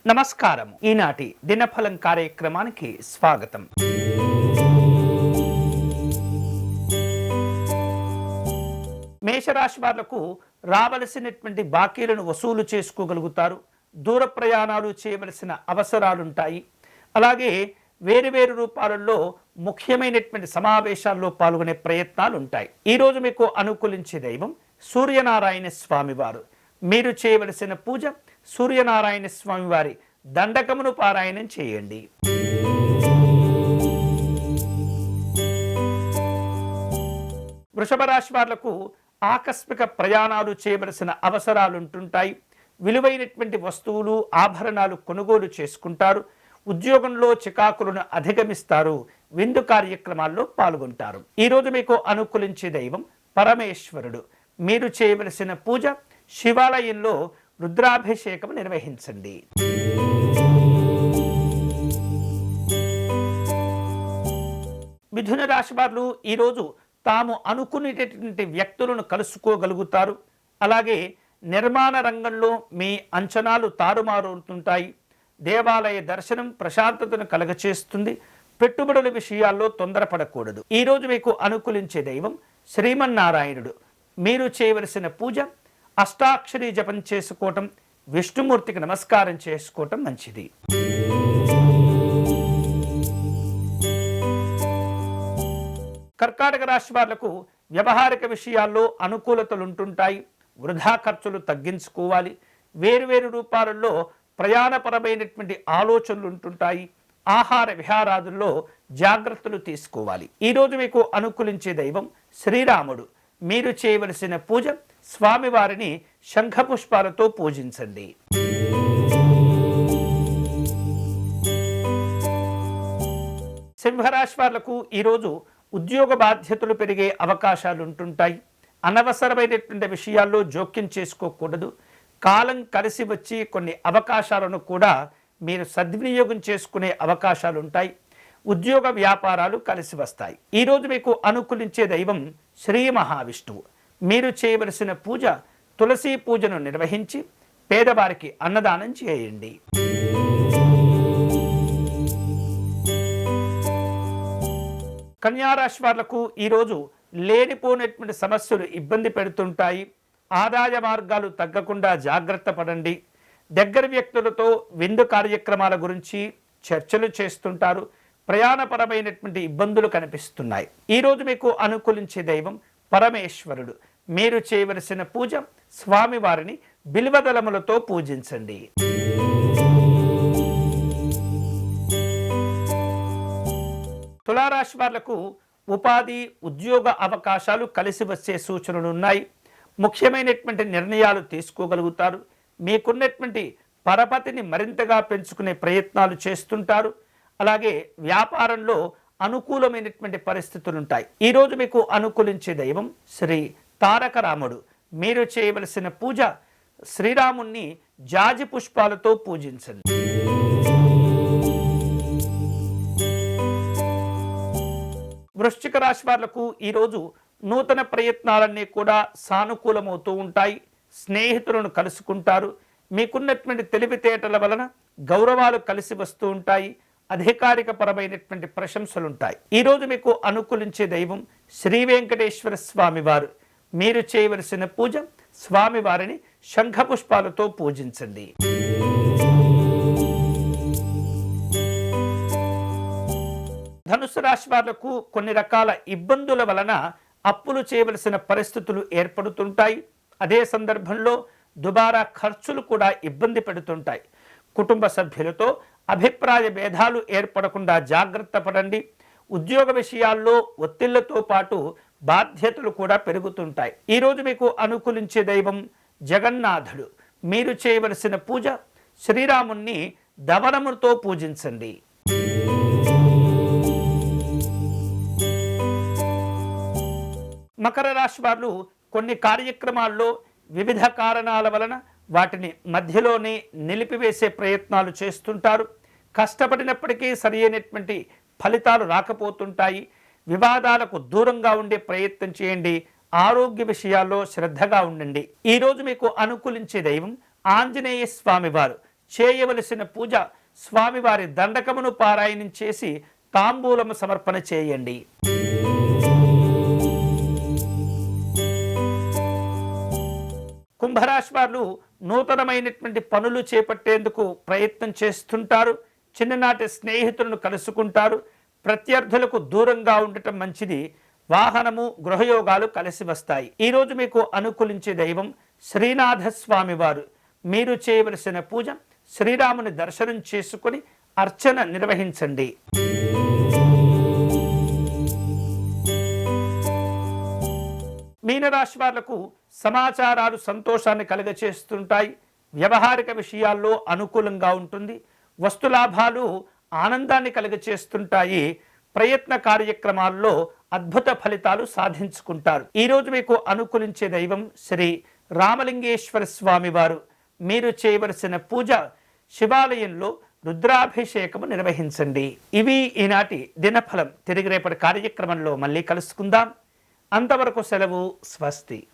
నమస్కారం. ఈనాటి దినఫలం కార్యక్రమానికి స్వాగతం. మేషరాశి వాళ్లకు రావలసినటువంటి బాకీలను వసూలు చేసుకోగలుగుతారు. దూర ప్రయాణాలు చేయవలసిన అవసరాలుంటాయి. అలాగే వేరు రూపాలలో ముఖ్యమైనటువంటి సమావేశాల్లో పాల్గొనే ప్రయత్నాలు ఉంటాయి. ఈరోజు మీకు అనుకూలించే దైవం సూర్యనారాయణ స్వామి వారు. మీరు చేయవలసిన పూజ సూర్యనారాయణ స్వామి వారి దండకమును పారాయణం చేయండి. వృషభ రాశి వాళ్లకు ఆకస్మిక ప్రయాణాలు చేయవలసిన అవసరాలు ఉంటుంటాయి. విలువైనటువంటి వస్తువులు ఆభరణాలు కొనుగోలు చేసుకుంటారు. ఉద్యోగంలో చికాకులను అధిగమిస్తారు. విందు కార్యక్రమాల్లో పాల్గొంటారు. ఈరోజు మీకు అనుకూలించే దైవం పరమేశ్వరుడు. మీరు చేయవలసిన పూజ శివాలయంలో రుద్రాభిషేకం నిర్వహించండి. మిథున రాశి వారు ఈరోజు తాము అనుకునేటటువంటి వ్యక్తులను కలుసుకోగలుగుతారు. అలాగే నిర్మాణ రంగంలో మీ అంచనాలు తారుమారుతుంటాయి. దేవాలయ దర్శనం ప్రశాంతతను కలగచేస్తుంది. పెట్టుబడుల విషయాల్లో తొందరపడకూడదు. ఈరోజు మీకు అనుకూలించే దైవం శ్రీమన్నారాయణుడు. మీరు చేయవలసిన పూజ అష్టాక్షరి జపం చేసుకోవటం, విష్ణుమూర్తికి నమస్కారం చేసుకోవటం మంచిది. కర్కాటక రాశి వాళ్లకు వ్యవహారిక విషయాల్లో అనుకూలతలు ఉంటుంటాయి. వృధా ఖర్చులు తగ్గించుకోవాలి. వేరు రూపాలలో ప్రయాణపరమైనటువంటి ఆలోచనలు ఉంటుంటాయి. ఆహార విహారాదుల్లో జాగ్రత్తలు తీసుకోవాలి. ఈరోజు మీకు అనుకూలించే దైవం శ్రీరాముడు. మీరు చేయవలసిన పూజ స్వామివారిని శంఖపుష్పాలతో పూజించండి. సింహరాశి వాళ్లకు ఈరోజు ఉద్యోగ బాధ్యతలు పెరిగే అవకాశాలు ఉంటుంటాయి. అనవసరమైనటువంటి విషయాల్లో జోక్యం చేసుకోకూడదు. కాలం కలిసి వచ్చి కొన్ని అవకాశాలను కూడా మీరు సద్వినియోగం చేసుకునే అవకాశాలు ఉంటాయి. ఉద్యోగ వ్యాపారాలు కలిసి వస్తాయి. ఈరోజు మీకు అనుకూలించే దైవం శ్రీ మహావిష్ణువు. మీరు చేయవలసిన పూజ తులసి పూజను నిర్వహించి పేదవారికి అన్నదానం చేయండి. కన్యారాశి వాళ్లకు ఈరోజు లేనిపోయినటువంటి సమస్యలు ఇబ్బంది పెడుతుంటాయి. ఆదాయ మార్గాలు తగ్గకుండా జాగ్రత్త పడండి. దగ్గర వ్యక్తులతో విందు కార్యక్రమాల గురించి చర్చలు చేస్తుంటారు. ప్రయాణపరమైనటువంటి ఇబ్బందులు కనిపిస్తున్నాయి. ఈరోజు మీకు అనుకూలించే దైవం పరమేశ్వరుడు. మీరు చేయవలసిన పూజ స్వామివారిని బిల్వదళములతో పూజించండి. తులారాశి వాళ్లకు ఉపాధి ఉద్యోగ అవకాశాలు కలిసి వచ్చే సూచనలు ఉన్నాయి. ముఖ్యమైనటువంటి నిర్ణయాలు తీసుకోగలుగుతారు. మీకున్నటువంటి పరపతిని మరింతగా పెంచుకునే ప్రయత్నాలు చేస్తుంటారు. అలాగే వ్యాపారంలో అనుకూలమైనటువంటి పరిస్థితులు ఉంటాయి. ఈరోజు మీకు అనుకూలించే దైవం శ్రీ తారక రాముడు. మీరు చేయవలసిన పూజ శ్రీరాముణ్ణి జాజి పుష్పాలతో పూజించండి. వృశ్చిక రాశి వాళ్లకు ఈరోజు నూతన ప్రయత్నాలన్నీ కూడా సానుకూలమవుతూ ఉంటాయి. స్నేహితులను కలుసుకుంటారు. మీకున్నటువంటి తెలివితేటల వలన గౌరవాలు కలిసి వస్తూ ఉంటాయి. అధికారిక పరమైనటువంటి ప్రశంసలుంటాయి. ఈరోజు మీకు అనుకూలించే దైవం శ్రీ వెంకటేశ్వర స్వామి వారు. మీరు చేయవలసిన పూజ స్వామివారిని శంఖపుష్పాలతో పూజించండి. ధనుసు రాశి వాళ్లకు కొన్ని రకాల ఇబ్బందుల వలన అప్పులు చేయవలసిన పరిస్థితులు ఏర్పడుతుంటాయి. అదే సందర్భంలో దుబారా ఖర్చులు కూడా ఇబ్బంది పెడుతుంటాయి. కుటుంబ సభ్యులతో అభిప్రాయ భేదాలు ఏర్పడకుండా జాగ్రత్త పడండి. ఉద్యోగ విషయాల్లో ఒత్తిళ్లతో పాటు బాధ్యతలు కూడా పెరుగుతుంటాయి. ఈరోజు మీకు అనుకూలించే దైవం జగన్నాథుడు. మీరు చేయవలసిన పూజ శ్రీరాముణ్ణి దవనముతో పూజించండి. మకర రాశి వారు కొన్ని కార్యక్రమాల్లో వివిధ కారణాల వలన వాటిని మధ్యలోనే నిలిపివేసే ప్రయత్నాలు చేస్తుంటారు. కష్టపడినప్పటికీ సరి అయినటువంటి ఫలితాలు రాకపోతుంటాయి. వివాదాలకు దూరంగా ఉండే ప్రయత్నం చేయండి. ఆరోగ్య విషయాల్లో శ్రద్ధగా ఉండండి. ఈరోజు మీకు అనుకూలించే దైవం ఆంజనేయ స్వామి వారు. చేయవలసిన పూజ స్వామివారి దండకమును పారాయణం చేసి తాంబూలము సమర్పణ చేయండి. కుంభరాశి వారు నూతనమైనటువంటి పనులు చేపట్టేందుకు ప్రయత్నం చేస్తుంటారు. చిన్ననాటి స్నేహితులను కలుసుకుంటారు. ప్రత్యర్థులకు దూరంగా ఉండటం మంచిది. వాహనము, గృహయోగాలు కలిసి వస్తాయి. ఈరోజు మీకు అనుకూలించే దైవం శ్రీనాథ స్వామి వారు. మీరు చేయవలసిన పూజ శ్రీరాముని దర్శనం చేసుకొని అర్చన నిర్వహించండి. మీనరాశి వాళ్లకు సమాచారాలు సంతోషాన్ని కలుగచేస్తుంటాయి. వ్యవహారిక విషయాల్లో అనుకూలంగా ఉంటుంది. వస్తులాభాలు ఆనందాన్ని కలుగచేస్తుంటాయి. ప్రయత్న కార్యక్రమాల్లో అద్భుత ఫలితాలు సాధించుకుంటారు. ఈరోజు మీకు అనుకూలించే దైవం శ్రీ రామలింగేశ్వర స్వామి వారు. మీరు చేయవలసిన పూజ శివాలయంలో రుద్రాభిషేకము నిర్వహించండి. ఇవి ఈనాటి దినఫలం. తిరిగి రేపటి కార్యక్రమంలో మళ్ళీ కలుసుకుందాం. అంతవరకు సెలవు. స్వస్తి.